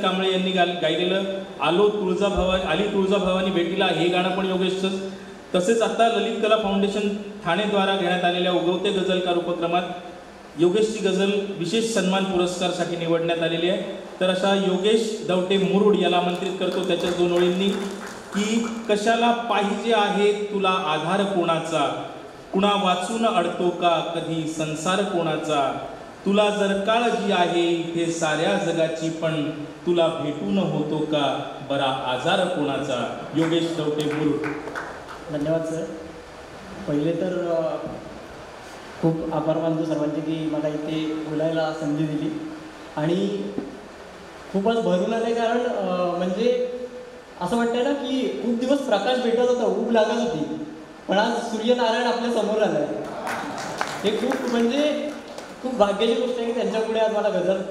कांबळे यांनी गायलेलं आलो तुळजाभवानी आली तुळजाभवानी भेटीला हे गाणं पण योगेशच. तसेच आता ललित कला फाउंडेशन ठाणेद्वारा घेण्यात आलेल्या उगवते गझलकार उपक्रमात योगेशची गझल विशेष सन्मान पुरस्कारसाठी निवडण्यात आलेली आहे. तर अशा योगेश दवटे मुरुड याला आमंत्रित करतो त्याच्या 2 ओळींनी की कशाला पाहिजे आहे तुला आधार कोणाचा, कुणा वाचून अडतो का कधी संसार कोणाचा, तुला जर काळजी आहे इथे साऱ्या जगाची पण तुला भेटून होतो का बरा आजार कोणाचा. योगेश दवटे मुरुड. धन्यवाद सर. पहिले तर खूप आभार मानतो सर्वांचे की मला इथे बोलायला संधी दिली आणि खूपच भरून आले. कारण म्हणजे असं वाटतंय ना की खूप दिवस प्रकाश भेटत होता, ऊब लागत होती, पण आज सूर्यनारायण आपल्या समोर आलं आहे. हे खूप म्हणजे खूप भाग्याची गोष्ट आहे की त्यांच्यापुढे आज मला गझल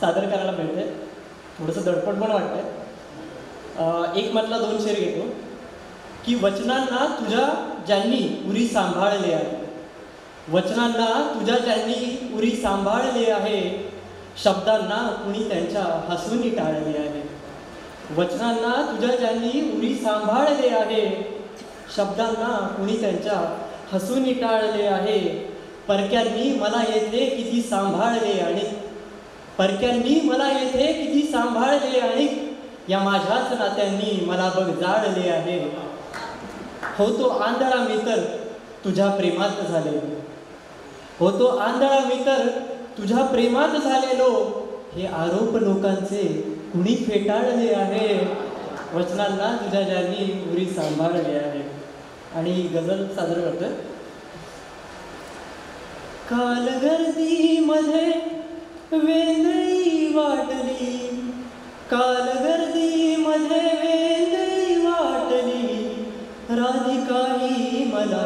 सादर करायला मिळते. थोडंसं दडपण पण वाटतंय. एक मधला 2 शेर घेतो की वचनांना तुझ्या ज्यांनी उरी सांभाळले आहे, वचनांना तुझ्या ज्यांनी उरी सांभाळले आहे, शब्दांना कुणी त्यांच्या हसून टाळले आहे. वचनांना तुझ्या ज्यांनी उरी सांभाळले आहे, शब्दांना कुणी त्यांच्या हसून टाळले आहे. परक्यांनी मला येथे किती सांभाळले आणि परक्यांनी मला येथे किती सांभाळले आणि या माझ्याच नात्यांनी मला बघ जाळले आहे. होतो आंधळा मी तर तुझ्या प्रेमात झाले, होतो आंधळा मी तर तुझ्या प्रेमात झालेलो, हे आरोप लोकांचे कुणी फेटाळले आहे. वचनांना तुझ्या ज्यांनी उरी सांभाळले आहे. आणि गझल सादर करतोय. काल गर्दीमध्ये वेंदळी वाटली, काल गर्दीमध्ये वेंदळी वाटली, राधिकाही मला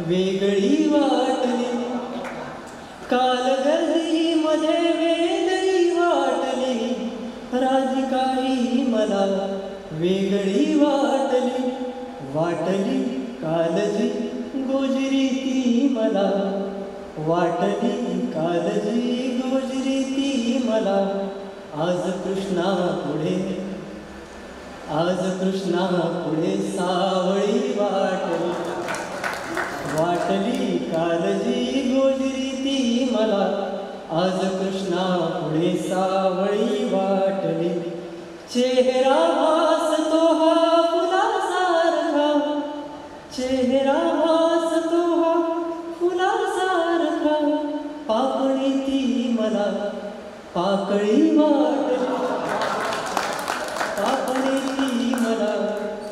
वेगळी वाटली. काल गर्दीमध्ये वेगळी वाटली, राधिकाही मला वेगळी वाटली. वाटली कालजी गोजरी ती मला, वाटली कालजी गोजरी ती मला. आज कृष्णा पुढे, आज कृष्णा पुढे सावळी वाटली, वाटली कालजी गोजरी ती मला. आज कृष्णा पुढे सावळी वाटली. चेहरा भासतो हा फुलासारखा, चेहरा भासतो हा फुलासारखा, पाकळी ती मला पाकळी वाटली, पाकळी ती मला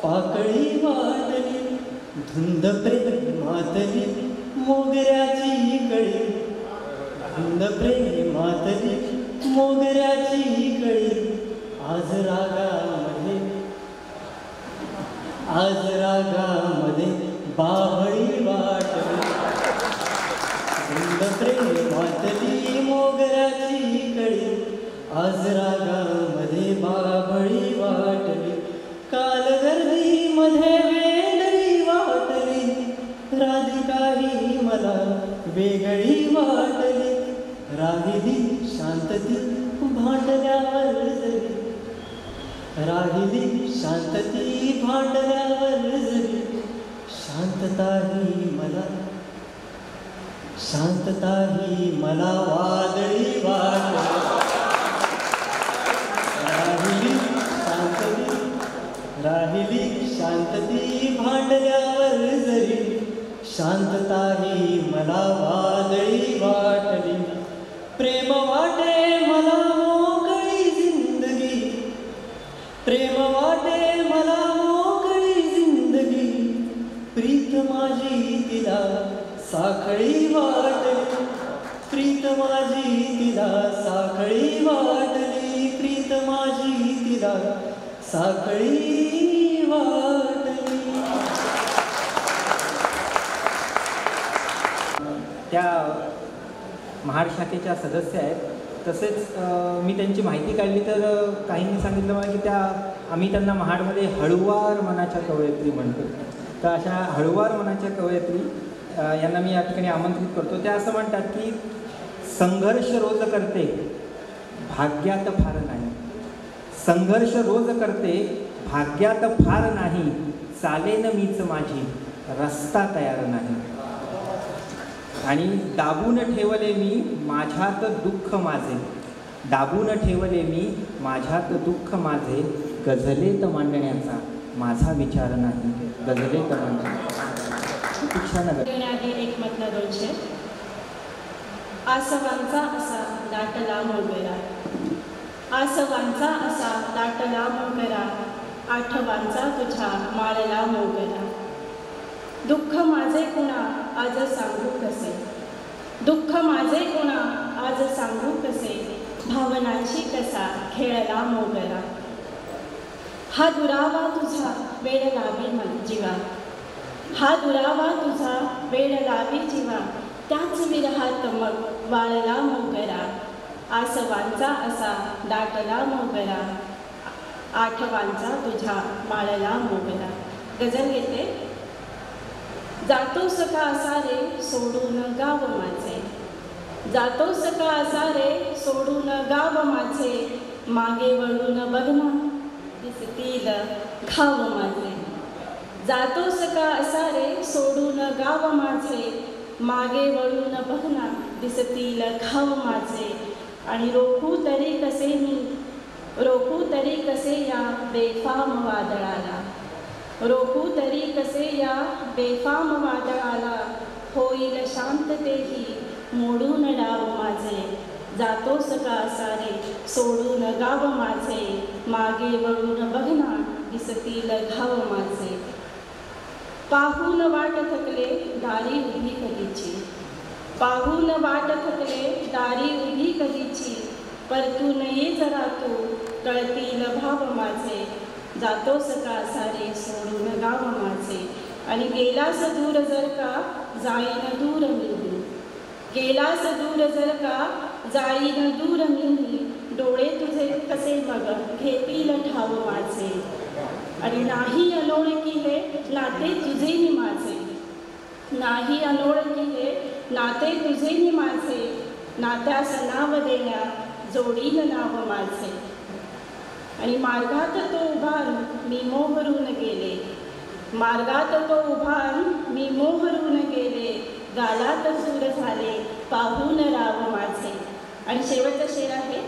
पाकळी वाटली. धुंद प्रेमातली मोगऱ्याची कळी, धुंद प्रेमातली मोगऱ्याची कळी. आज रागामध्ये, आज रागामध्ये बाभळी वाटली. धुंद प्रेमातली मोगऱ्याची कळी, आज रागामध्ये बाभळी वाटली. काल गर्दीमध्ये वेगळी वाटली, राधिकाही मला वेगळी वाटली. राहिली शांतती भांडल्यावर जरी, राहिली शांतती भांडल्यावर जरी, शांतताही मला, शांतताही मला वादळी वाटली. राहिली शांतती, राहिली शांतती भांडल्यावर जरी, शांतताही मला वादळी वाटली. प्रेम वाटे मला मोकळी जिंदगी, प्रेम वाटे मला मोकळी जिंदगी, प्रीत माझी तिला साखळी वाटली, प्रीत माझी तिला साखळी वाटली, प्रीत माझी तिला साखळी वाटली. त्या महाड शाखेच्या सदस्य आहेत. तसेच मी त्यांची माहिती काढली तर काहींनी सांगितलं मला की आम्ही त्यांना महाडमध्ये हळुवार मनाच्या कवयित्री म्हणतो. तर अशा हळुवार मनाच्या कवयित्री यांना मी या ठिकाणी आमंत्रित करतो. त्या असं म्हणतात की संघर्ष रोज करते भाग्यात फार नाही, संघर्ष रोज करते भाग्यात फार नाही, चालेन मीच माझी रस्ता तयार नाही. आणि दाबून ठेवले मी माझ्यात दुःख माझे, दाबून ठेवले मी माझ्यात दुःख माझे, गझलेत मांडण्याचा माझा विचार नाही, गझलेत मांडण्याचा. एकमतला 200. आसवांचा असा दाटला मोगरा, आसवांचा असा दाटला मोगरा, आठवांचा तुझा माळला मोगरा. दुःख माझे कुणा आज सांगू कसे, दुःख माझे कुणा आज सांगू कसे, भावनांची कसा खेळला मोगरा. हा दुरावा तुझा वेळ लावी मन जीवा, हा दुरावा तुझा वेळ लावी जीवा, त्याच विरहात मग वाळला मोगरा. आसवांचा असा दाटला मोगरा, आठवांचा तुझा माळला मोगरा. गझल घेते. जातोस का असा रे सोडून गाव माझे, जातोस का असा रे सोडून गाव माझे, मागे वळून बघना दिसतील घाव माझे. जातोस का असा रे सोडून गाव माझे, मागे वळून बघना दिसतील घाव माझे. आणि रोखू तरी कसे मी, रोखू तरी कसे या बेफाम वादळाला, रोखू तरी कसे या बेफाम वादळाला, होईल शांततेही मोडून डाव माझे. जातोस का असा रे सोडून गाव माझे, मागे वळून बघना दिसतील घाव माझे. पाहून वाट थकले दारी उभी कधीची, पाहून वाट थकले दारी उभी कधीची, परतून ये जरा तू कळतील भाव माझे. जातोस का सारे सोडून गाव माझे. आणि गेलास दूर जर का जाईन दूर मीही, गेलास दूर जर का जाईन दूर मीही, डोळे तुझे कसे मग घेतील ठाव माझे. आणि नाही अनोळखी हे नाते तुझे नि माझे, नाही अनोळखी हे नाते तुझे नि माझे, नात्यास नाव देण्या जोडीन नाव माझे. आणि मार्गात तो उभान मी मोहरून गेले, मार्गात तो उभान मी मोहरून गेले, गालात सूर झाले पाहून राव माझे. आणि शेवटचा शेर आहे.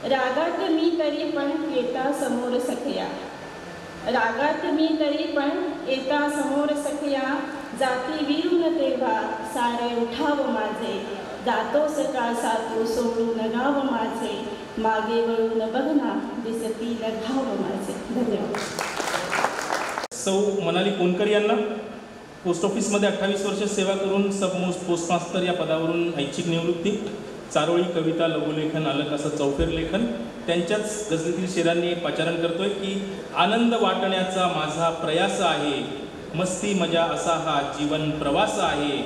रागात मी तरी पण येता समोर सखया, रागात मी तरी पण येता समोर सखया, जाती विरून तेव्हा सारे उठाव माझे. जातोस का सातू सोडून गाव माझे, मागे वळून बघना दिसतील घाव माझे. धन्यवाद. सौ मनाली कोनकर यांना पोस्ट ऑफिसमध्ये 28 वर्ष सेवा करून सब पोस्ट मास्तर या पदावरून ऐच्छिक निवृत्ती. चारोळी कविता लघुलेखन आलं असं चौफेर लेखन. त्यांच्याच गझलेतील शेरांनी पाचारण करतोय की आनंद वाटण्याचा माझा प्रयास आहे, मस्ती मजा असा हा जीवन प्रवास आहे,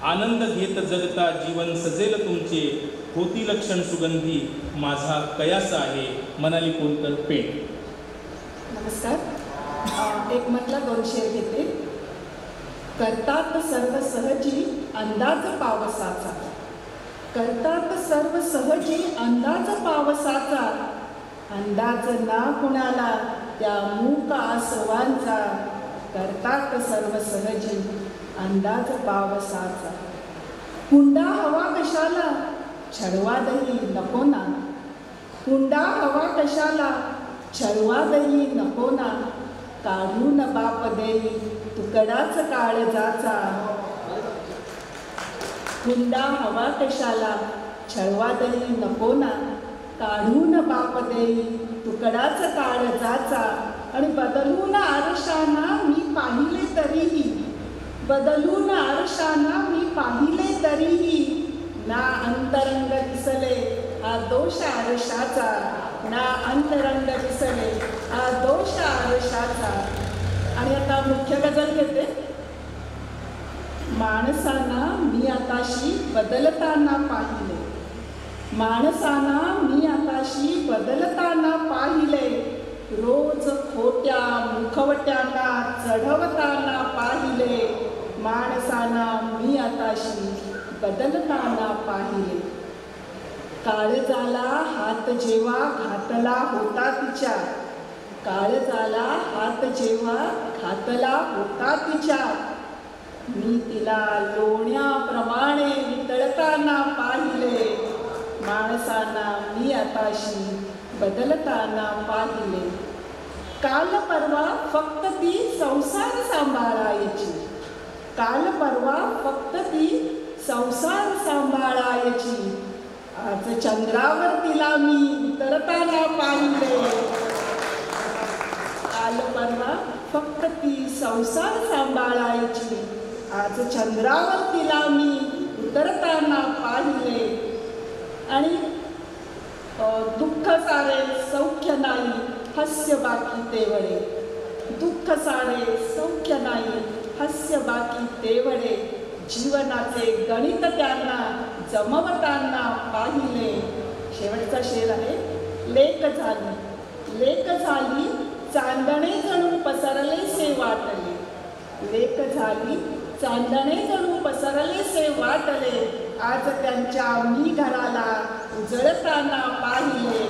आनंद घेत जगता जीवन सजेल तुमचे, होती लक्षण सुगंधी माझा कयास आहे. मनाली कोनकर, पेठ. नमस्कार. एकमतला 2 शेर घेते. करतात सर्व सहजी अंदाज पावसाचा, करतात सर्व सहजी अंदाज पावसाचा, अंदाज ना कुणाला त्या मूक आसवांचा, करतात सर्व सहजी अंदाज पावसाचा. हुंडा हवा कशाला छळवा दही नको ना, हुंडा हवा कशाला छळवा दही नको ना, काढून बाप देई तुकडाच काळजाचा. हुंडा हवा कशाला छळवा दही नको ना, काढून बाप देई तुकडाच काळजाचा. आणि बदलून आरशाना मी पाहिले तरीही, बदलून आरशाना मी पाहिले तरीही, ना अंतरंग दिसले हा दोष आरशाचा, ना अंतरंग दिसले हा दोष आरशाचा. आणि आता मुख्य गझल घेते. माणसाना मी आताशी बदलताना पाहिले, माणसाना मी आताशी बदलताना पाहिले, रोज खोट्या मुखवट्यांना चढवताना पाहिले, माणसाना मी आताशी बदलताना पाहिले. काळजाला हात जेव्हा घातला होता तिच्या, काळजाला हात जेव्हा घातला होता तिच्या, मी तिला लोण्याप्रमाणे वितळताना पाहिले, माणसांना मी आताशी बदलताना पाहिले. काल परवा फक्त ती संसार सांभाळायची, काल परवा फक्त ती संसार सांभाळायची, आज चंद्रावर तिला मी उतरताना पाहिले. काल परवा फक्त ती संसार सांभाळायची, आज चंद्रावर तिला मी उतरताना पाहिले. आणि दुःख सारे सौख्य नाही हास्य बाकी तेवढे, दुःख सारे सौख्य नाही हास्य बाकी तेवढे, जीवनाचे गणित त्यांना जमवताना पाहिले. शेवटचा शेर आहे. लेक झाली चांदणे जणू पसरलेसे वाटले, लेक झाली चांदणे जणू पसरलेसे वाटले, आज त्यांच्या मी घराला उजळताना पाहिले,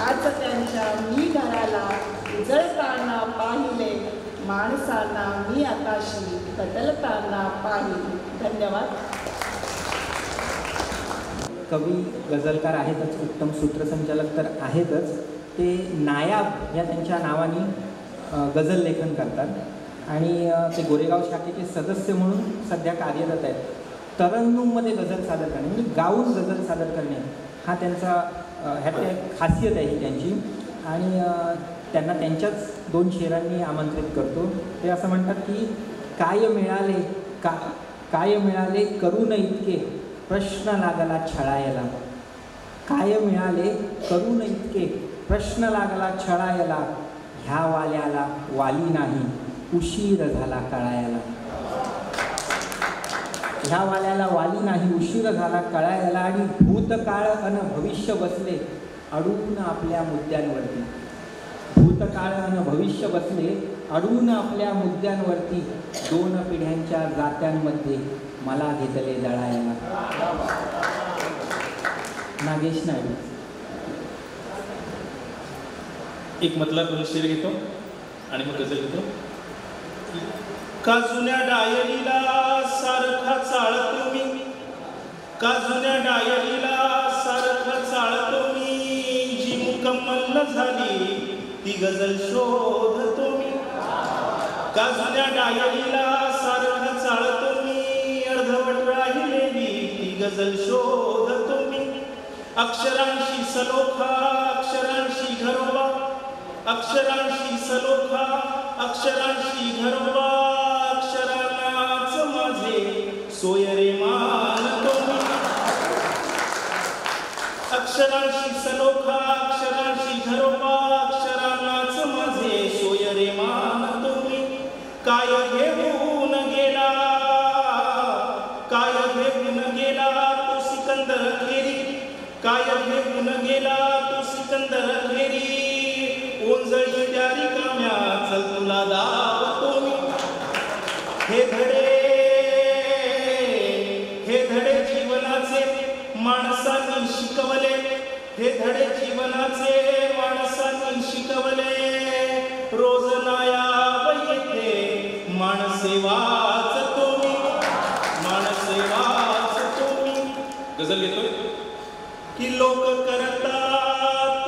आज त्यांच्या मी घराला उजळताना पाहिले, माणसांना मी आताशी बदलताना पाहिले. धन्यवाद. कवी गझलकार आहेतच, उत्तम सूत्रसंचालक तर आहेतच, ते नायाब या त्यांच्या नावाने गझल लेखन करतात आणि ते गोरेगाव शाखेचे सदस्य म्हणून सध्या कार्यरत आहेत. तरन्नुममध्ये गझल सादर करणे म्हणजे गाऊन गझल सादर करणे हा त्यांचा ह्यात एक खासियत आहे ही त्यांची. आणि त्यांना त्यांच्याच 2 शेरांनी आमंत्रित करतो. ते असं म्हणतात की काय मिळाले करून इतके प्रश्न लागला छळायला, काय मिळाले करून इतके प्रश्न लागला छळायला, ह्या वाल्याला वाली नाही उशीर झाला कळायला, ह्या वाल्याला वाली नाही उशीर झाला कळायला. आणि भूतकाळ अन भविष्य बसले अडून आपल्या मुद्द्यांवरती, भूतकाळ अन भविष्य बसले अडून आपल्या मुद्द्यांवरती, 2 पिढ्यांच्या जात्यांमध्ये मला घेतले दळायला. नागेश नायडू. एक मतला शेर घेतो आणि मग गझल घेतो. का जुन्या डायरीला सारखा चाळतो मी, का जुन्या डायरीला सारखा चाळतो मी, जी मुकम्मल न झाली ती गझल शोधतो मी, का जुन्या डायरीला सारखा चाळतो मी, अर्धवट राहिलेली ती गझल शोधतो मी. अक्षरांशी सलोखा अक्षरांशी घरोबा, अक्षरांशी सलोखा अक्षरांशी घरोबा, अक्षरांनाच माझे सोयरे मानतो मी. अक्षरांशी सलोखा अक्षरांशी घरोबा, अक्षरांनाच माझे सोयरे मानतो मी. काय घेऊन गेला, काय घेऊन गेला तो सिकंदर खेरी, काय घेऊन गेला तो सिकंदर खेरी, ओंजळी त्या रिकाम्या चल तुला दावतो मी. हे धडे जीवनाचे माणसांनी शिकवले, हे धडे जीवनाचे माणसांनी शिकवले, रोज नायाब येते माणसे वाचतो मी, माणसे वाचतो मी. गझल घेतोय. की लोक करतात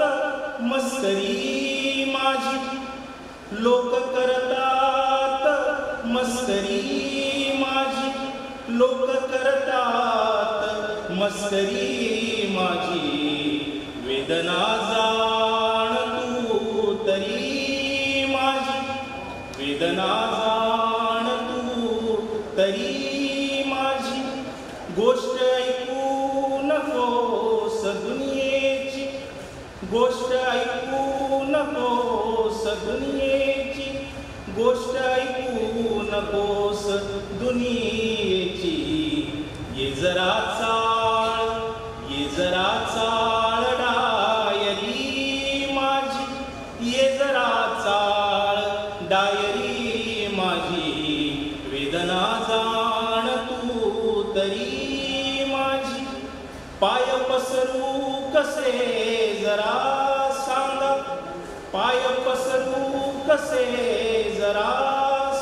मस्करी माझी, लोक करतात मस्करी माझी, लोक करतात मस्करी माझी, वेदना जाण तू तरी माझी, वेदना जाण तू तरी माझी. गोष्ट ऐकू नकोस दुनियेची, गोष्ट ऐकू नकोस दुनियेची, गोष्ट ऐकू नकोस दुनियेची. ये जरा चाळ, ये जरा चाळ डायरी माझी, ये जरा चाळ डायरी माझी, वेदना जाण तू तरी माझी. पाय पसरू कसे जरा सांगा, पाय पसरू कसे जरा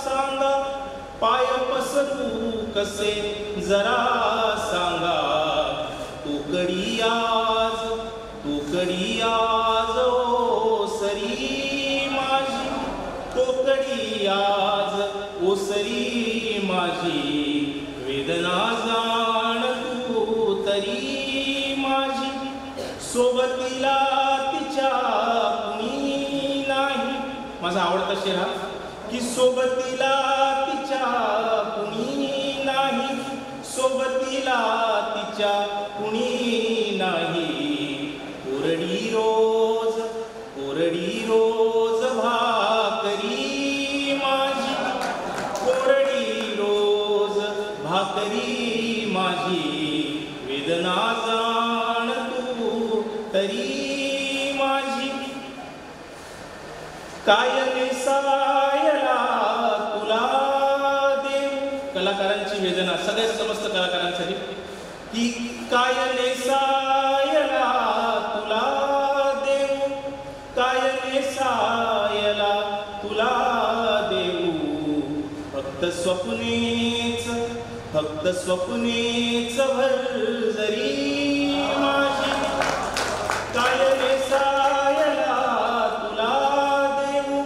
सांगा, पाय पसरू कसे जरा सांगा. तू कडी आज ओसरी माझी, तो कडी आज ओसरी माझी. वेदना जाण तू तरी माझी, सोबतीला तिच्या कुणी नाही. माझा आवडता शेर हा की सोबतीला तिच्या कुणी नाही, सोबतीला तिच्या कुणी नाही. कोरडी रोज भाकरी माझी, कोरडी रोज भाकरी माझी. वेदना जाण तू तरी माझी. काय नेसायला तुला देव, कलाकारांची वेदना सगळ्या समस्त कलाकारांसाठी की काय नेसायला तुला देव, काय नेसायला तुला देऊ. फक्त स्वप्नेच भरजरी माझी. काय नेसायला तुला देऊ,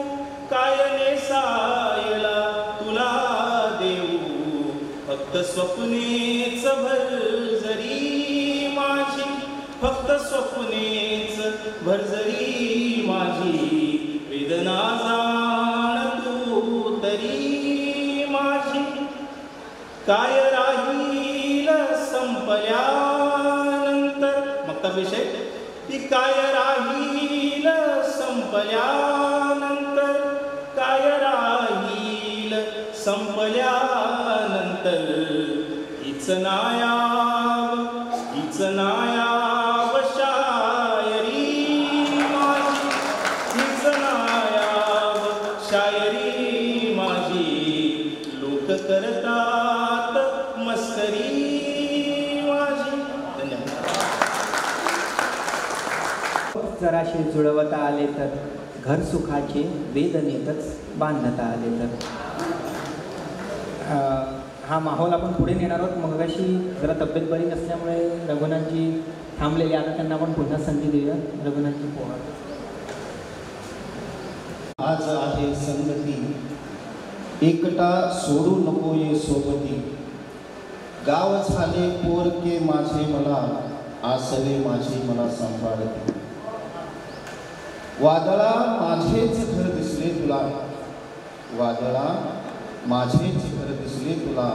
काय नेसायला तुला देऊ. फक्त स्वप्नेच भरजरी माझी, फक्त स्वप्नेच भरजरी माझी. वेदना जाण तू तरी माझी. काय राहील संपल्यानंतर, मग विषय की काय राहील संपल्यानंतर, काय राहील संपल्यानंतर. हीच नायाब शायरी माझी, हीच नायाब शायरी माझी. लोक करतात मस्करी माझी. धन्यवाद. जराशे जुळवता आले तर, घर सुखाचे वेदनेतच बांधता आले तर. हा माहोल आपण पुढे नेणार आहोत. मगाशी जरा तब्येत बरी नसल्यामुळे रघुनाथजी थांबलेले, आता त्यांना आपण पुन्हा संधी देऊया. रघुनाथजी पोहा. आज आहे संगती, एकटा सोडू नको ये सोबती. गाव झाले पोरके माझे मला, आसरे माझे मला सांभाळते. वादळा माझेच घर दिसले तुला, वादळा माझेच घर दिसले तुला.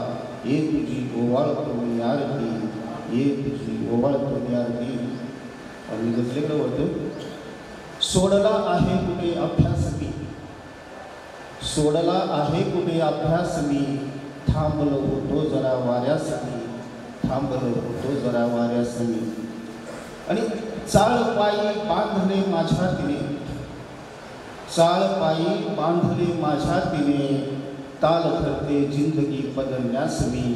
ये तुझी ओवाळतो मी आरती, ये तुझी ओवाळतो मी आरती. आणि गजलेकडं होतं, सोडला आहे कुठे अभ्यास मी, सोडला आहे कुठे अभ्यास मी. थांबलो होतो जरा वाऱ्यासाठी, थांबलो होतो जरा वाऱ्यासाठी. आणि चाळ पायी बांधले माझ्या तिने, चाळ पायी बांधले माझ्या तिने. ताल धरते जिंदगी बदलण्यास मी,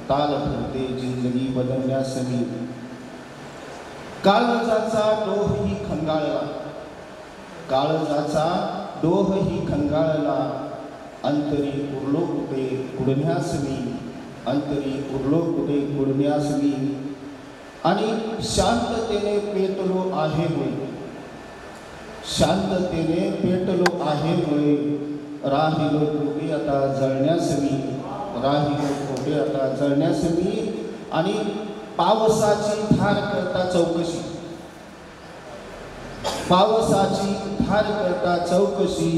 ताल धरते जिंदगी बदलण्यास मी. काळजाचा डोहही खंगाळला, काळजाचा डोहही खंगाळला. अंतरी उरलो कुठे कुडण्यास मी, अंतरी उरलो कुठे कुडण्यास मी. आणि शांततेने पेटलो आहे मुळे, शांततेने पेटलो आहे मुळे. राहिलो कुठे आता जळण्यास मी, राहिलो कुठे आता जळण्यास मी. आणि पावसाची धार करता चौकशी, पावसाची धार करता चौकशी.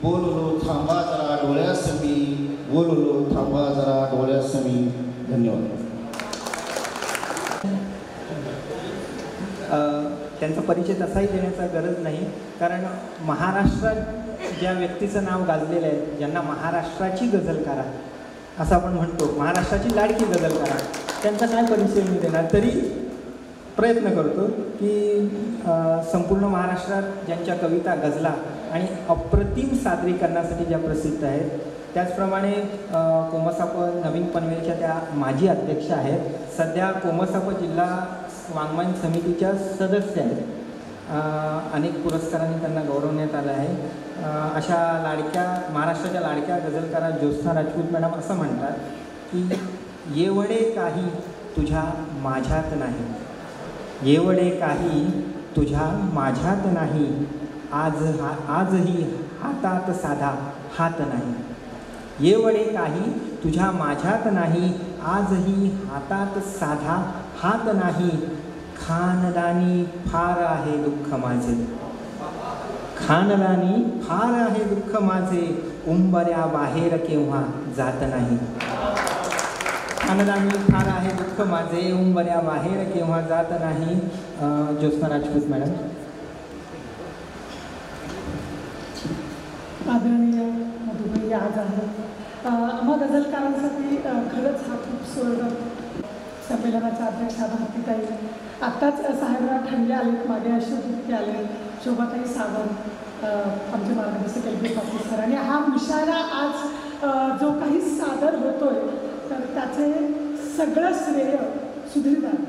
बोललो थांबा जरा डोळ्यास मी, बोललो थांबा जरा डोळ्यास मी. धन्यवाद. त्यांचा परिचय तसाही देण्याचा गरज नाही, कारण महाराष्ट्रात ज्या व्यक्तीचं नाव गाजलेलं आहे, ज्यांना महाराष्ट्राची गझलकारा असं आपण म्हणतो, महाराष्ट्राची लाडकी गझलकारा, त्यांचा काय परिचय मी देणार. तरी प्रयत्न करतो की संपूर्ण महाराष्ट्रात ज्यांच्या कविता, गझला आणि अप्रतिम सादरीकरणासाठी ज्या प्रसिद्ध आहेत, त्याचप्रमाणे कोमसाप नवीन पनवेलच्या त्या माजी अध्यक्ष आहेत. सध्या कोमसाप जिल्हा वाङ्मयन समितीच्या सदस्य आहेत. अनेक पुरस्कारांनी त्यांना गौरवण्यात आलं आहे. अशा लाडक्या महाराष्ट्राच्या लाडक्या गझलकारा ज्योत्स्ना राजपूत मॅडम असं म्हणतात की येवढे काही तुझ्या माझ्यात नाही, येवढे काही तुझ्या माझ्यात नाही, आजही हातात साधा हात नाही. येवढे काही तुझ्या माझ्यात नाही, आजही हातात साधा हात नाही. खानदानी फार आहे दुःख माझे, खानदानी फार आहे दुःख माझे, उंबऱ्या बाहेर केव्हा जात नाही. खानदानी फार आहे दुःख माझे, उंबऱ्या बाहेर केव्हा जात नाही. ज्योत्स्ना राजपूत मॅडम. आदरणीय मधुबाई आज आहेत. आम्हा गझलकारांसाठी खरंच हा खूप सुवर्ण संमेलनाचा अध्यक्ष भारतीताई, आत्ताच साहेबराव ठंडे आलेत, मागे अशोक आले, शोभाताई सावंत आमचे मार्गदर्शक LP पाटील सर. आणि हा मुशायरा आज जो काही सादर होतोय तर त्याचे सगळं श्रेय सुधीरदार.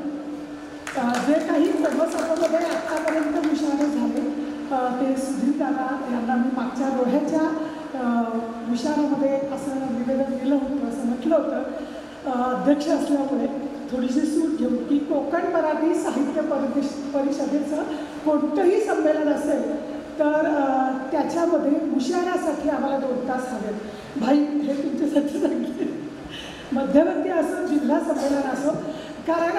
जे काही सर्वसाधामध्ये आत्तापर्यंत मुशायरे झाले ते सुधीरदादा यांना मी मागच्या रोह्याच्या मुशायऱ्यामध्ये असं निवेदन दिलं होतं, असं म्हटलं होतं अध्यक्ष असल्यामुळे थोडीशी सूट घेऊन की कोकण मराठी साहित्य परिषदेचं कोणतंही संमेलन असेल तर त्याच्यामध्ये मुशायऱ्यासाठी आम्हाला 2 तास हवेत. भाई हे तुमच्यासाठी सांगितले, मध्यवर्ती असो जिल्हा संमेलन असो, कारण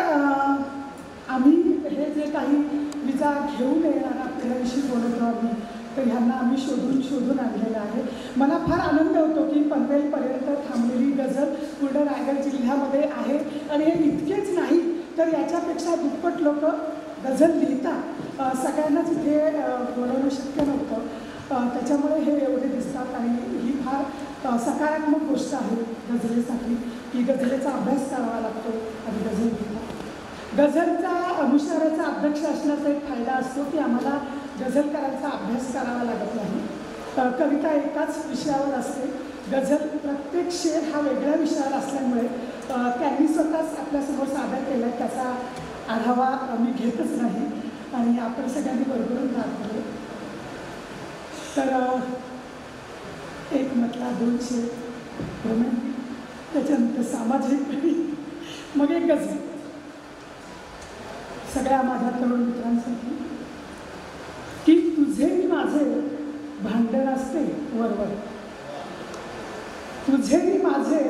आम्ही हे जे काही विचार घेऊन येणाऱ्या पिढ्यांशी बोलतो आम्ही, तर ह्यांना आम्ही शोधून आणलेलं आहे. मला फार आनंद होतो की पनवेलपर्यंत थांबलेली गझल पूर्ण रायगड जिल्ह्यामध्ये आहे. आणि हे इतकेच नाही तर याच्यापेक्षा दुप्पट लोक गझल लिहितात. सगळ्यांनाच इथे बोलवणं शक्य नव्हतं, त्याच्यामुळे हे एवढे दिसतात. आणि ही फार सकारात्मक गोष्ट आहे गझलेसाठी की गझलेचा अभ्यास करावा लागतो आणि गझल लिहितात. गझलचा मुशायऱ्याचा अध्यक्ष असण्याचा एक फायदा असतो की आम्हाला गझलकारांचा अभ्यास करावा लागत नाही. कविता एकाच विषयावर असते, गझल प्रत्येक शेर हा वेगळ्या विषयावर असल्यामुळे त्यांनी स्वतःच आपल्यासमोर सादर केला आहे, त्याचा आढावा मी घेतच नाही. आणि आपण सगळ्यांनी भरभरून राहतो. तर एक म्हटला 2 शेर रोमॅन्टिक, त्याच्यानंतर सामाजिक, मग एक गझल सगळ्या माझ्या तरुण मित्रांसाठी की तुझे माझे भांडण असते वरवर, तुझे माझे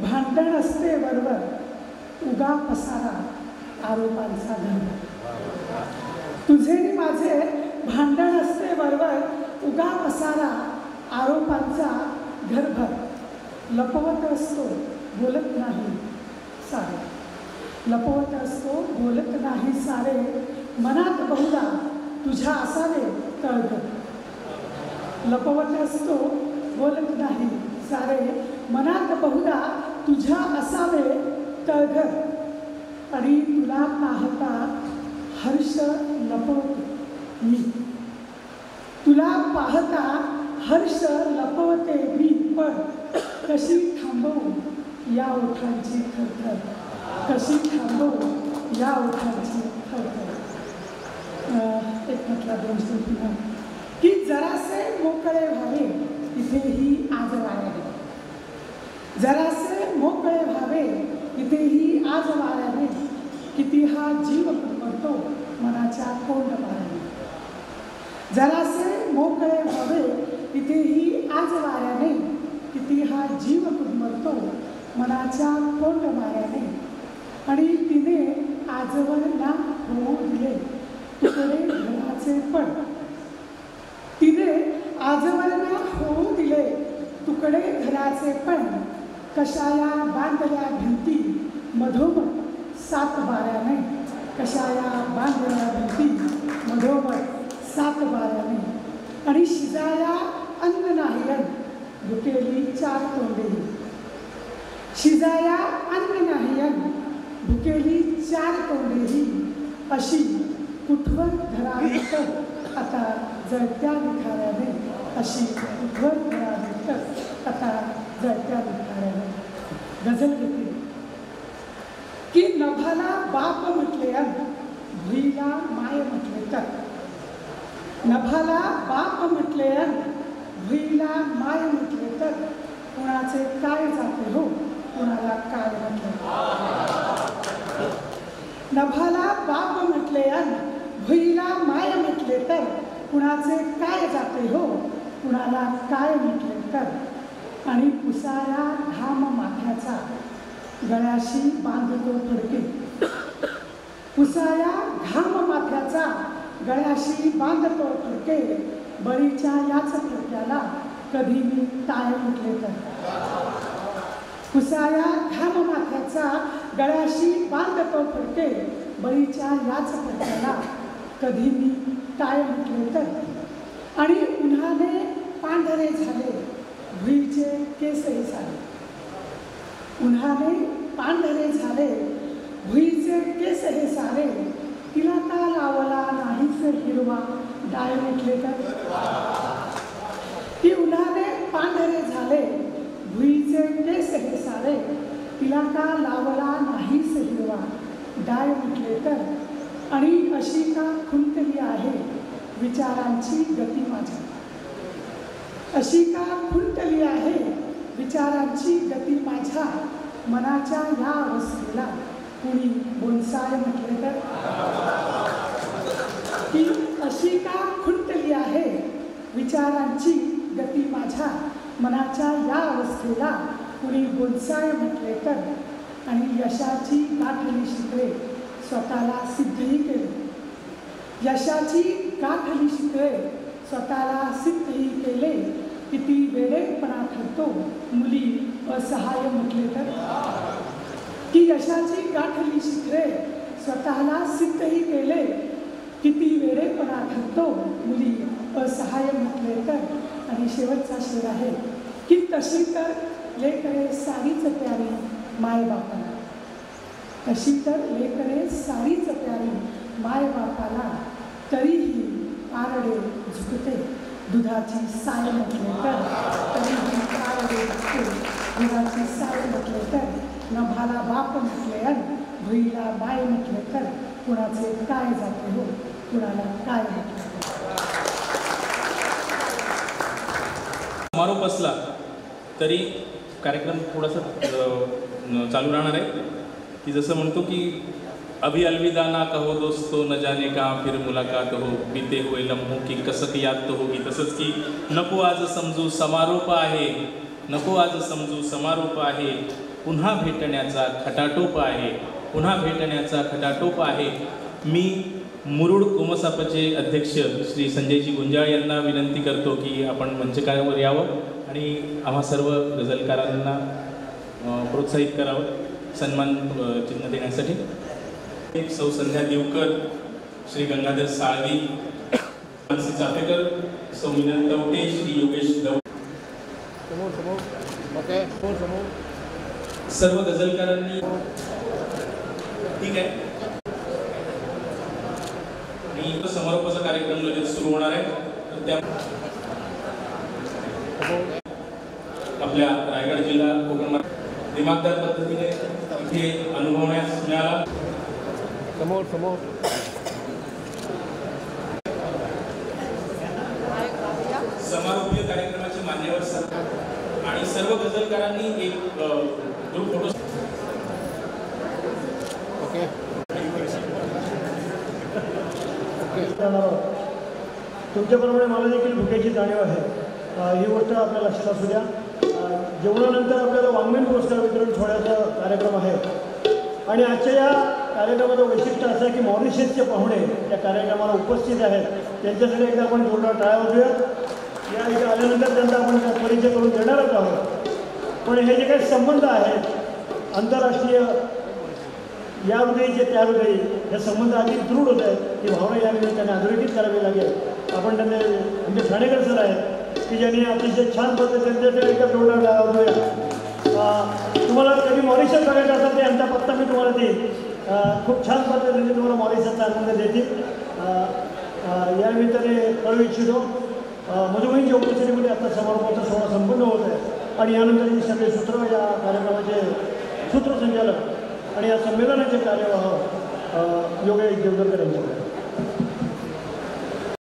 भांडण असते वरवर, उगा पसारा आरोपांचा घर. तुझे माझे भांडण असते वरवर, उगा पसारा आरोपांचा घरभर. लपवत असतो बोलत नाही सारे, लपवत असतो बोलत नाही सारे, मनात बहुधा तुझ्या असावे तळघर. लपवत असतो बोलत नाही सारे, मनात बहुधा तुझ्या असावे तळघर. आणि तुला पाहता हर्ष लपवते मी, तुला पाहता हर्ष लपवते मी, पण कशी थांबवू या ओठांची थरथर, कशी थांबवू या ओठांची थरथर. एक म्हटला 2 पुन्हा की जरासे मोकळे व्हावे इथेही आज वाऱ्याने, जरासे मोकळे व्हावे इथेही आज वाऱ्याने, किती हा जीव मरतो मनाच्या कोंड माऱ्याने. जरासे मोकळे व्हावे इथेही आज वाऱ्याने, किती हा जीव मरतो मनाच्या कोंड माऱ्याने. आणि तिने आजवर ना होऊ दिले तुकडे घराचे पण, तिने आजवर ना होऊ दिले तुकडे घराचे पण, कशाया बांधल्या भिंती मधोमध 7 बाऱ्याने, कशाया बांधल्या भिंती मधोमध 7 बाऱ्याने. आणि शिजाया अन्न नाही अन्न भुकेली 4 तोंडेही, शिजाया अन्न नाही अन्न भुकेली 4 तोंडेही, अशी कुठवर घरावी तर आता जळत्या निखाऱ्याने, अशी कुठवर घरावी तर आता जळत्या निखाऱ्याने. गझल घेते की नभाला बाप म्हटले अन भुईला माय म्हटले तर, नभाला बाप म्हटले भुईला माय म्हटले तर, कुणाचे काय जाते हो, कुणाला काय म्हटले. नभाला बाप म्हटले भुईला माय म्हटले तर, कुणाचे काय जाते हो, कुणाला काय म्हटले तर. आणि पुसाया घाम माथ्याचा गळ्याशी बांधतो फडके, पुसाया घाम माथ्याचा गळ्याशी बांधतो फडके, बळीच्या याच फडक्याला कधी मी टाळ म्हटले तर. पुसाया घाम माथ्याचा गळ्याशी बांधतो फडके, बळीच्या याच फडक्याला कधी मी टाळ म्हटले तर. आणि उन्हाने पांढरे झाले भुईचे केसही सारे, उन्हाने पांढरे झाले भुईचे केस हे सारे, तिला का लावला नाहीच हिरवा डाळ म्हटले तर. ती उन्हाने पांढरे झाले भुईचे केस हे सारे, तिला का लावला नाहीच हिरवा डाळ म्हटले तर. आणि अशी का खुंटली आहे विचारांची गती माझ्या, अशी का खुंटली आहे विचारांची गती माझ्या, मनाच्या या अवस्थेला कुणी बोनसाय म्हटले तर. की अशी का खुंटली आहे विचारांची गती माझ्या, मनाच्या या अवस्थेला कुणी बोनसाय म्हटले तर. आणि यशाची गाठली शिकले स्वतःला सिद्धही केले, यशाची गाठली शिकले स्वतःला सिद्धही केले, किती वेडेपणा ठरतो मुली असहाय्य म्हटले तर. की यशाची गाठली शिखरे स्वतःला सिद्धही केले, किती वेडेपणा ठरतो मुली असहाय्य म्हटले तर. आणि शेवटचा शेर आहे की तशी तर लेकरे सारीच प्यारी मायबापाला, तशी तर लेकरे सारीच प्यारी मायबापाला, तरीही आरडे झुकते दुधाची साय म्हटले तर. तरीही आरडे झुकते दुधाची साय म्हटले तर. नभाला बाप म्हटले भुईला माय म्हटले तर, कुणाचे काय जाते हो, कुणाला काय म्हटले. समारोप असला तरी कार्यक्रम थोडासा चालू राहणार आहे. की जसं म्हणतो की अभी अलविदा ना कहो दोस्तो, न जाने कहाँ फिर मुलाकात हो, बीते हुए लम्हों की कसक याद तो होगी. तसंच की नको आज समजू समारोप आहे, नको आज समजू समारोप आहे, पुन्हा भेटण्याचा खटाटोप आहे, पुन्हा भेटण्याचा खटाटोप आहे. मी मुरुड कोमसापचे अध्यक्ष श्री संजयजी गुंजाळ यांना विनंती करतो की आपण मंचकावर यावं आणि आम्हा सर्व गझलकारांना प्रोत्साहित करावं सन्मान चिन्ह देण्यासाठी. सौ संध्या देवकर, श्री गंगाधर साळवी, मानसी चाफेकर, सौ मिनल तवटे, श्री योगेश दव, सर्व गझलकारांनी. ठीक आहे. आणि समारोपाचा कार्यक्रम लगेच सुरू होणार आहे. तर त्या आपल्या रायगड जिल्हा कोकण दिमागदार पद्धतीने इथे अनुभवण्यास मिळाला. समोर समारोपीय कार्यक्रमाचे मान्यवर सर आणि सर्व गझलकारांनी एक ग्रुप फोटो. ओके. तुमच्याप्रमाणे मला देखील भुकेची जाणीव आहे. ही गोष्ट आपल्या लक्षात असू द्या. जेवणानंतर आपल्याला वाङ्मयीन पुरस्कार वितरण सोहळ्याचा कार्यक्रम आहे आणि आजच्या या कार्यक्रमाचं वैशिष्ट्य असं आहे की मॉरिशसचे पाहुणे या कार्यक्रमाला उपस्थित आहेत. त्यांच्यासाठी एकदा आपण जोरदार टाळ्या वाजूया. या इथे आल्यानंतर त्यांचा आपण परिचय करून देणारच आहोत. पण हे जे काही संबंध आहेत आंतरराष्ट्रीय या हृदयीचे त्या हृदयी, हे संबंध अधिक दृढ होत आहेत. ही भावना या निमित्ताने अधोरेखित करावी लागेल. आपण त्यांना म्हणजे ठाणेकर सर आहेत की ज्यांनी अतिशय छान पद्धतीने त्यांच्याकडे एका जोरदार टाळ्या वाजूया. तुम्हाला कधी मॉरिशस बघायचं असेल तर यांचा पत्ता मी तुम्हाला देईन. खूप छान पद्धतीने तुम्हाला मॉरिशसचा आनंद देतील. या निमित्ताने कळू इच्छितो मधुबनीच्या उपस्थितीमध्ये आता समारोपाचा सोहळा संपन्न होत आहे आणि यानंतर ही सगळे सूत्र या कार्यक्रमाचे सूत्रसंचालक आणि या संमेलनाचे कार्यवाह योगेश देवधरकर यांच्याकडे.